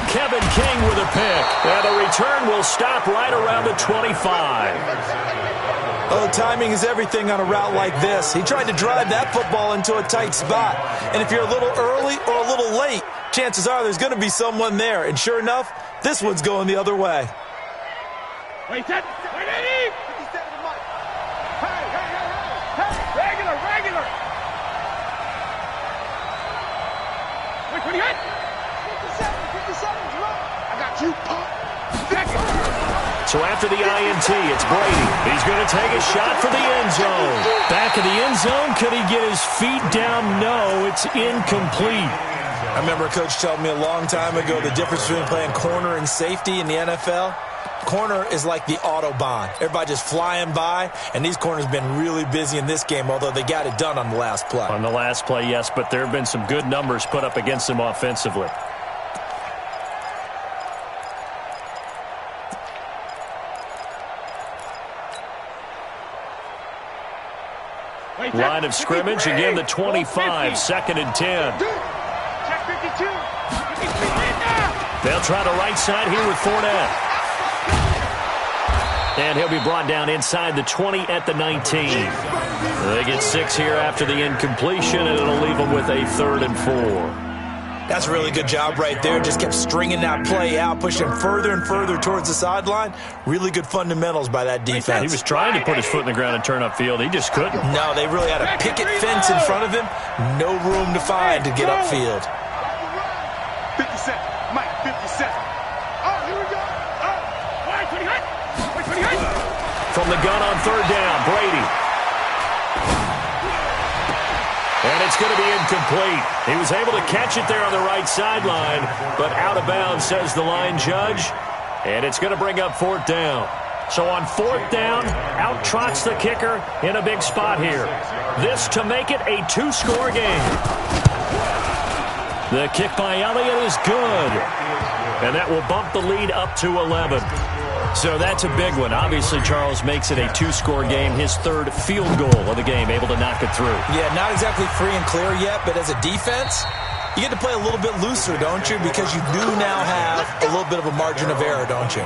Kevin King with a pick. And the return will stop right around the 25. Oh, timing is everything on a route like this. He tried to drive that football into a tight spot. And if you're a little early or a little late, chances are there's going to be someone there. And sure enough, this one's going the other way. Wait, set. Wait, Eddie. Regular. Wait, what do you hit? 57, I got you, punk. So after the INT, it's Brady. He's going to take a shot for the end zone. Back in the end zone, could he get his feet down? No, it's incomplete. I remember a coach telling me a long time ago the difference between playing corner and safety in the NFL. Corner is like the Autobahn. Everybody just flying by, and these corners have been really busy in this game, although they got it done on the last play. On the last play, yes, but there have been some good numbers put up against them offensively. Line of scrimmage, again the 25, 2nd and 10. Check 52. They'll try the right side here with Fournette. And he'll be brought down inside the 20 at the 19. They get 6 here after the incompletion, and it'll leave them with a 3rd and 4. That's a really good job right there. Just kept stringing that play out, pushing further and further towards the sideline. Really good fundamentals by that defense. He was trying to put his foot in the ground and turn upfield. He just couldn't. No, they really had a picket fence in front of him. No room to find to get upfield. 57, Mike, 57. Oh, here we go. From the gun on third down, Brady. And it's going to be incomplete. He was able to catch it there on the right sideline, but out of bounds, says the line judge. And it's going to bring up 4th down. So on 4th down, out trots the kicker in a big spot here. This to make it a 2-score game. The kick by Elliott is good. And that will bump the lead up to 11. So that's a big one. Obviously, Charles makes it a 2-score game. His 3rd field goal of the game, able to knock it through. Yeah, not exactly free and clear yet, but as a defense, you get to play a little bit looser, don't you? Because you do now have a little bit of a margin of error, don't you?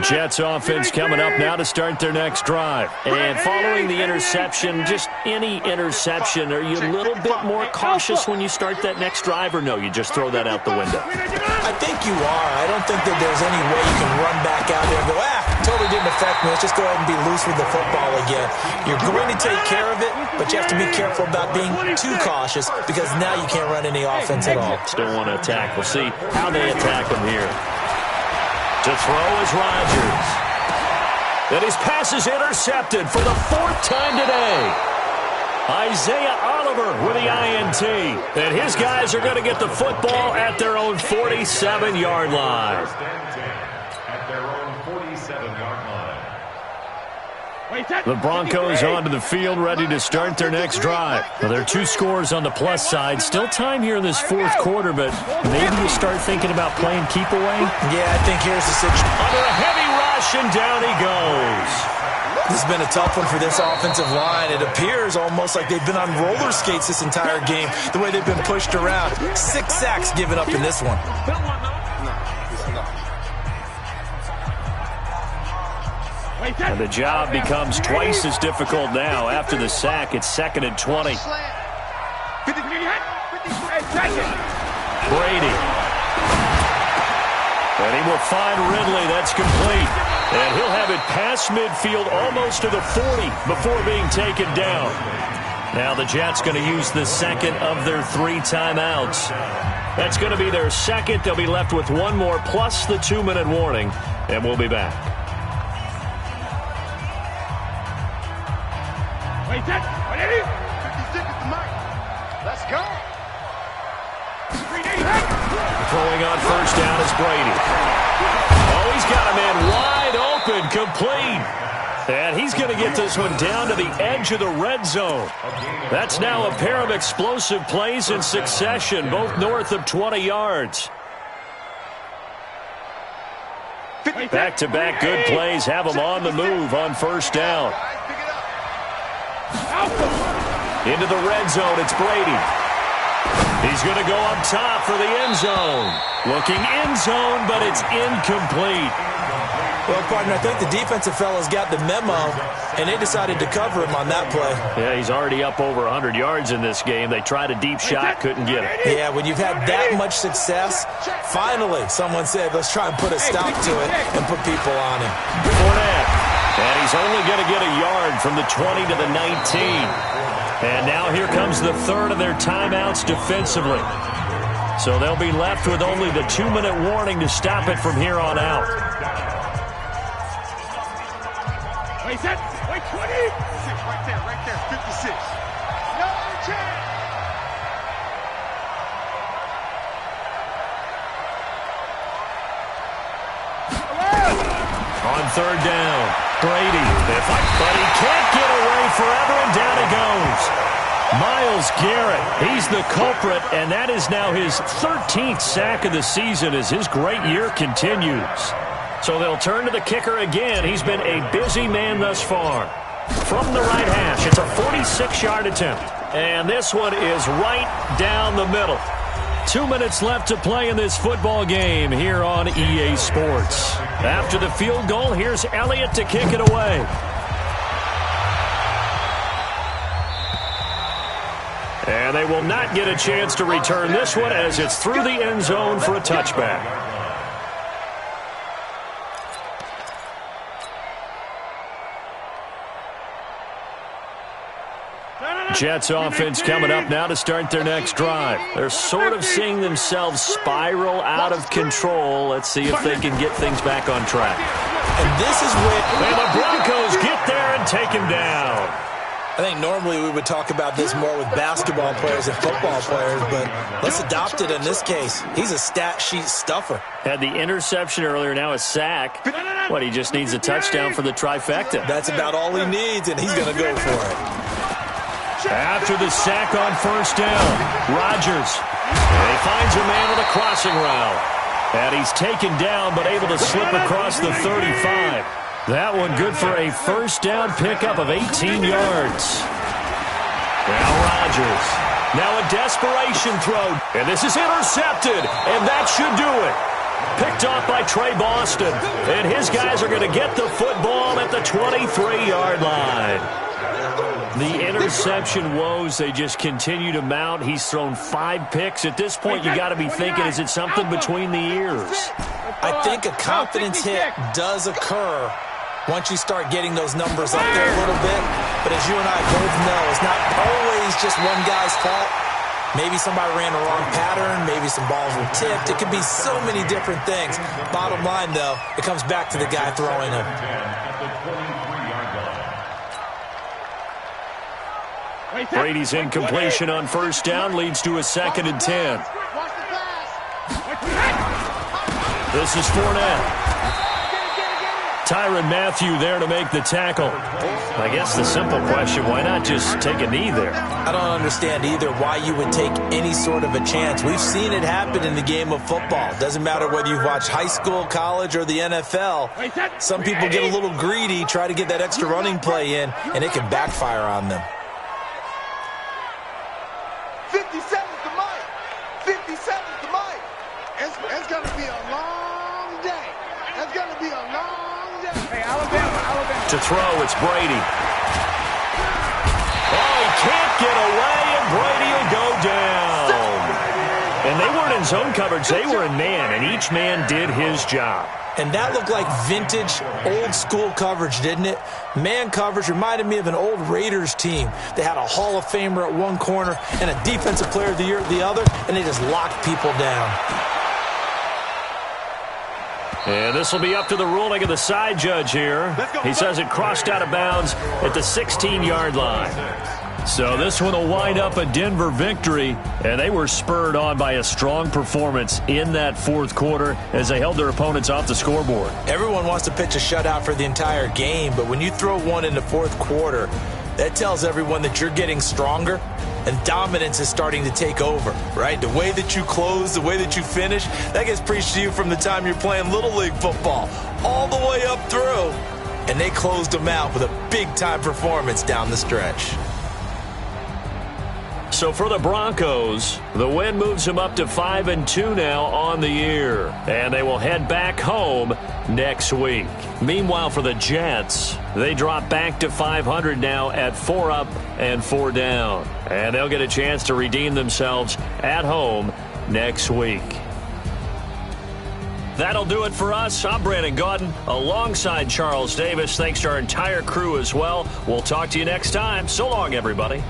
Jets offense coming up now to start their next drive. And following the interception, just any interception, are you a little bit more cautious when you start that next drive, or no, you just throw that out the window? I think you are. I don't think that there's any way you can run back out there and go, totally didn't affect me. Let's just go ahead and be loose with the football again. You're going to take care of it, but you have to be careful about being too cautious because now you can't run any offense at all. Still want to attack. We'll see how they attack them here. To throw is Rodgers. And his pass is intercepted for the 4th time today. Isaiah Oliver with the INT. And his guys are going to get the football at their own 47-yard line. At their own 47-yard line. The Broncos onto the field, ready to start their next drive. Well, there are 2 scores on the plus side. Still time here in this 4th quarter, but maybe you start thinking about playing keep away? Yeah, I think here's the situation. Under a heavy rush, and down he goes. This has been a tough one for this offensive line. It appears almost like they've been on roller skates this entire game, the way they've been pushed around. 6 sacks given up in this one. And the job becomes twice as difficult now. After the sack, it's 2nd and 20. Brady. And he will find Ridley. That's complete. And he'll have it past midfield almost to the 40 before being taken down. Now the Jets going to use the 2nd of their 3 timeouts. That's going to be their 2nd. They'll be left with 1 more plus the 2-minute warning. And we'll be back. Let's go. Throwing on 1st down is Brady. Oh, he's got a man wide open, complete. And he's going to get this one down to the edge of the red zone. That's now a pair of explosive plays in succession, both north of 20 yards. Back-to-back good plays have him on the move on 1st down. Into the red zone, it's Brady. He's going to go up top for the end zone. Looking end zone, but it's incomplete. Well, partner, I think the defensive fellas got the memo, and they decided to cover him on that play. Yeah, he's already up over 100 yards in this game. They tried a deep shot, couldn't get it. Yeah, when you've had that much success, finally someone said, let's try and put a stop to it and put people on him. Fournette. And he's only going to get a yard from the 20 to the 19. And now here comes the 3rd of their timeouts defensively. So they'll be left with only the 2-minute warning to stop it from here on out. Wait, set. Wait, 20. Right there, 56. No chance. On 3rd down, Brady. But he can't get away forever, and down he goes. Myles Garrett, he's the culprit, and that is now his 13th sack of the season as his great year continues. So they'll turn to the kicker again. He's been a busy man thus far. From the right hash, it's a 46-yard attempt. And this one is right down the middle. 2 minutes left to play in this football game here on EA Sports. After the field goal, here's Elliott to kick it away. And they will not get a chance to return this one as it's through the end zone for a touchback. Jets offense coming up now to start their next drive. They're sort of seeing themselves spiral out of control. Let's see if they can get things back on track. And this is where... And the Broncos get there and take him down. I think normally we would talk about this more with basketball players and football players, but let's adopt it in this case. He's a stat sheet stuffer. Had the interception earlier, now a sack. What, he just needs a touchdown for the trifecta. That's about all he needs, and he's going to go for it. After the sack on first down, Rodgers. And he finds a man on a crossing route. And he's taken down, but able to slip across the 35. That one good for a first down pickup of 18 yards. Now Rodgers. Now a desperation throw. And this is intercepted. And that should do it. Picked off by Trey Boston. And his guys are going to get the football at the 23-yard line. The interception woes, they just continue to mount. He's thrown 5 picks. At this point, you got to be thinking, is it something between the ears? I think a confidence hit does occur once you start getting those numbers up there a little bit. But as you and I both know, it's not always just one guy's fault. Maybe somebody ran the wrong pattern. Maybe some balls were tipped. It could be so many different things. Bottom line, though, it comes back to the guy throwing them. Brady's incompletion on first down leads to a 2nd and 10. This is Fournette. Tyrann Mathieu there to make the tackle. I guess the simple question, why not just take a knee there? I don't understand either why you would take any sort of a chance. We've seen it happen in the game of football. Doesn't matter whether you've watched high school, college, or the NFL. Some people get a little greedy, try to get that extra running play in, and it can backfire on them. 50 seconds to Mike. 50 seconds to Mike. It's going to be a long day. It's going to be a long day. Hey, Alabama. To throw, it's Brady. Oh, he can't get away, and Brady will go down. And they weren't in zone coverage. They were in man, and each man did his job. And that looked like vintage, old-school coverage, didn't it? Man coverage reminded me of an old Raiders team. They had a Hall of Famer at one corner and a Defensive Player of the Year at the other, and they just locked people down. And this will be up to the ruling of the side judge here. He says it crossed out of bounds at the 16-yard line. So this one will wind up a Denver victory, and they were spurred on by a strong performance in that fourth quarter as they held their opponents off the scoreboard. Everyone wants to pitch a shutout for the entire game, but when you throw one in the fourth quarter, that tells everyone that you're getting stronger and dominance is starting to take over, right? The way that you close, the way that you finish, that gets preached to you from the time you're playing Little League football all the way up through, and they closed them out with a big-time performance down the stretch. So for the Broncos, the win moves them up to 5-2 now on the year. And they will head back home next week. Meanwhile, for the Jets, they drop back to 500 now at 4 up and 4 down. And they'll get a chance to redeem themselves at home next week. That'll do it for us. I'm Brandon Gaudin alongside Charles Davis. Thanks to our entire crew as well. We'll talk to you next time. So long, everybody.